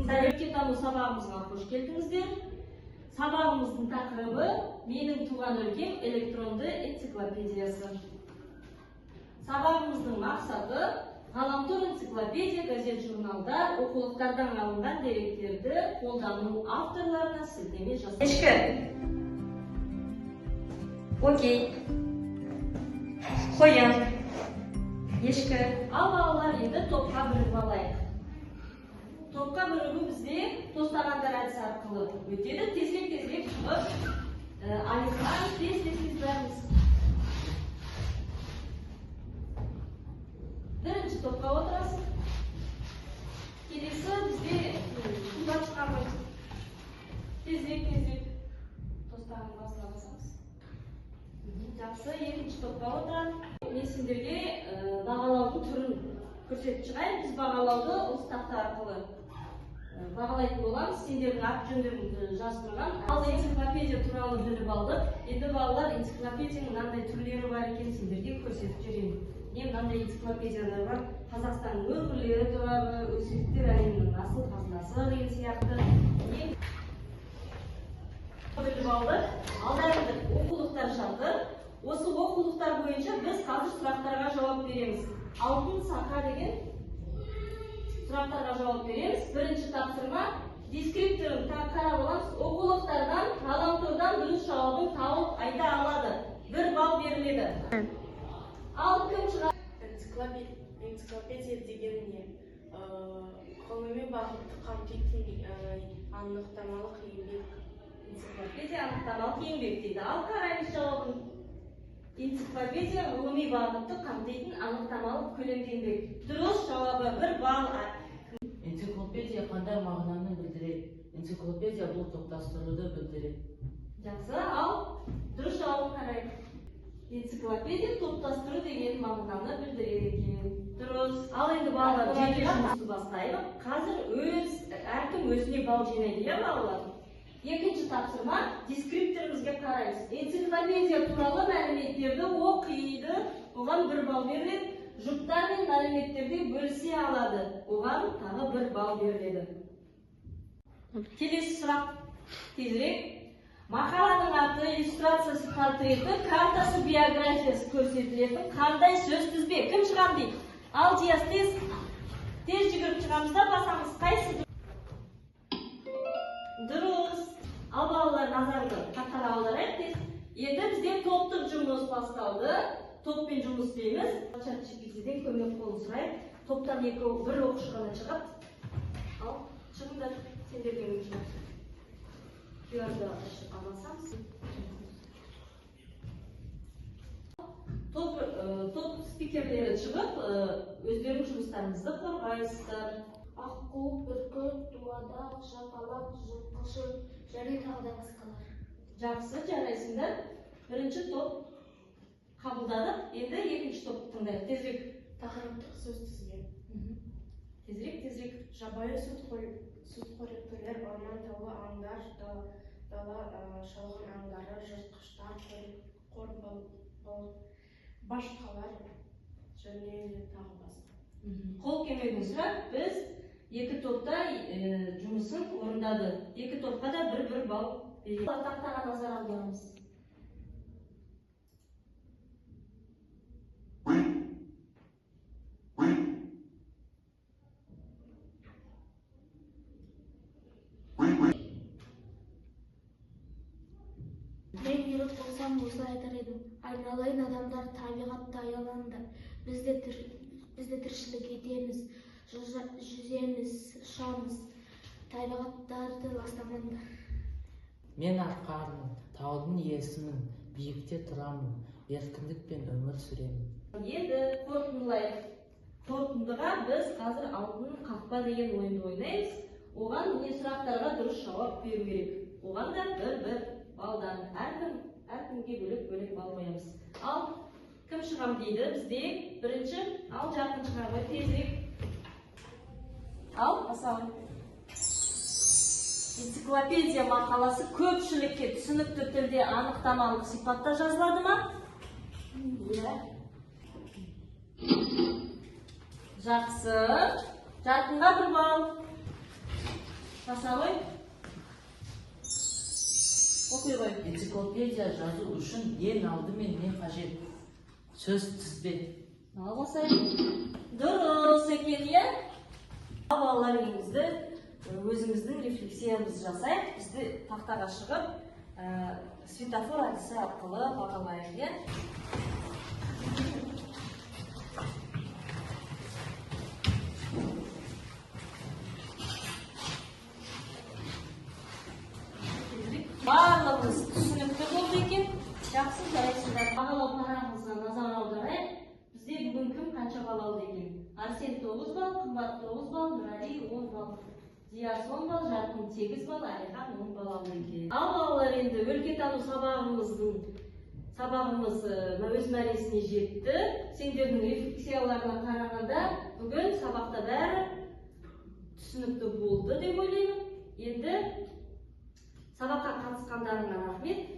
Сәлеметсіздер сабағымызға қош келдіңіздер. Сабағымыздың тақырыбы менің туған өлкем электронды энциклопедиясы. Сабағымыздың мақсаты ғаламтор энциклопедия, газет, журналдар, оқулықтардан алынған деректерді қолдану авторларына сілтеме жасау. Ешкі. Окей. Қоян. Ешкі. Ал балалар енді топқа бірігіп алайық. Топқа бірігу бізде тостағандар әдісі арқылы өтеді. Тезірек шығып, аяқтан тез бәріміз. Бірінші топқа отырасың. Келесі бізде суға шығамыз. Тезірек тостағанның басына басамыз. Жақсы, екінші топқа отырады. Мен сендерге бағалаудың түрін көрсетіп шығайын. Біз бағалауды осы тақта арқылы бағалайтын боламыз. Сендердің ат жөндеріңді жаздырған. Ал энциклопедия туралы біліп алдық. Енді балалар энциклопедияның мынандай түрлері бар екен сендерге көрсетіп жүрейін. Мынандай энциклопедиялар бар. Қазақстанның өңірлері туралы, өсімдіктер әлемінің асыл қазынасы деген сияқты. Біліп алдық. Алдарында оқулықтар жатыр. Осы оқулықтар бойынша біз қазір сұрақтарға жауап береміз. Алтын сақа деген сұрақтарға жауап береміз. Бірінші тапсырма дескрипторын қарап аламыз. Оқулықтардан, ғаламтордан дұрыс жауабын тауып айта алады. 1 балл беріледі. Ал кім шығады? Энциклопедия деген не? Ғылыми бағытты қамтитын анықтамалық еңбек. Энциклопедия анықтамалық еңбек дейді. Ал қараймыз жауабын. Энциклопедия ғылыми бағытты қамтитын анықтамалық көлемді еңбек. Дұрыс жауабы 1 балл. Энциклопедия қандай мағынаны білдіреді? Энциклопедия бұл топтастыруды білдіреді. Жақсы, ал дұрыс жауабын қарайық. Энциклопедия топтастыру деген мағынаны білдіреді екен. Дұрыс. Ал енді балалар жеке жұмысты бастайық. Қазір әркім өзіне балл жинайды, иә балалар? Екінші тапсырма дескрипторымызға қараймыз. Энциклопедия туралы мәліметтерді оқиды, оған 1 балл беріледі. Жұптар мен мәліметтерді бөлісе алады, оған тағы 1 балл беріледі. Келесі сұрақ тезірек. Мақаланың аты, иллюстрациясы, портреті, картасы, биографиясы көрсетілетін қандай сөз тізбе? Кім шығам дейді? Ал Диас тез жүгіріп шығамызда басамыз. Қайсы? Дұрыс. Ал балалар назарды қаттара аударайық. Енді бізде топтық жұмыс басталды. Топпен жұмыс істейміз. ChatGPT-ден көмек қолын сұрайық. Топтан 1 оқушы ғана шығады. Ал шығыңдар, сендерге өтші. QR-ды аласам. Топ спикерлері шығып, өздерінің жұмыстарыңызды қорғайсыздар. Аққу, бүркіт, дуадақ, шапалақ, жылқышы және тағы да басқалар. Жақсы, жарайсыңдар. Бірінші топ қабылдадық. Енді екінші топты тыңдайық. Тезірек. Тақырыптық сөз тізбе. Тезірек. Жабайы сүтқоректілер, орман таулы аңдар, дала шалғын аңдары, жыртқыштар, башқалар және тағы басқа. Қол келмеген сұрақ, біз 2 топта жұмысын орындады. 2 топқа да 1 балл береді. Тақтаға назар аударамыз. Мен ерлік болсам осылай айтар едім. Айналайын адамдар табиғатта аялаңдар. Біз де тіршілік етеміз, жүземіз, ұшамыз. Табиғаттарды ластамаңдар. Мен арқармын, таудың иесімін, биікте тұрамын, еркіндікпен өмір сүремін. Енді қорытындылайық. Қорытындыға біз қазір алтын қақпа деген ойынды ойнаймыз. Оған не сұрақтарға дұрыс жауап беру керек. Оған да 1 балдан әркімге бөлек балл қоямыз. Ал кім шығам дейді бізде? Бірінші, ал жарқын шығар ғой, тезірек. Ал, асауын. Энциклопедия мақаласы көпшілікке түсінікті тілде анықтамалық сипатта жазылады ма? Иә. Жақсы. Жарқынға 1 балл. Жасабай. Оқи қой. Энциклопедия жазу үшін ең алдымен не қажет? Сөз тізбе. Алғысай. Дұрыс екен, иә? Балалар өзіміздің рефлексиямызды жасайық. Бізді тақтаға шығып, светофор әдісі арқылы бағалайық, иә? Барлығымыз түсінікті болды екен. Жақсы, жарайсыздар. Бағалау парағымызға назар аударайық. Бізде бүгін кім қанша балл алды екен? Арсен 9 балл, Қымбат 9 балл, Нұрали 10 балл, Диас 10 балл, Жарқын 8 балл, Әлихан 10 балл алды екен. Ал балалар, енді өлкетану сабағымыз өз мәресіне жетті. Сендердің рефлексияларына қарағанда бүгін сабақта бәрі түсінікті болды деп ойлаймын. Енді сабаққа қатысқандарыңа рахмет.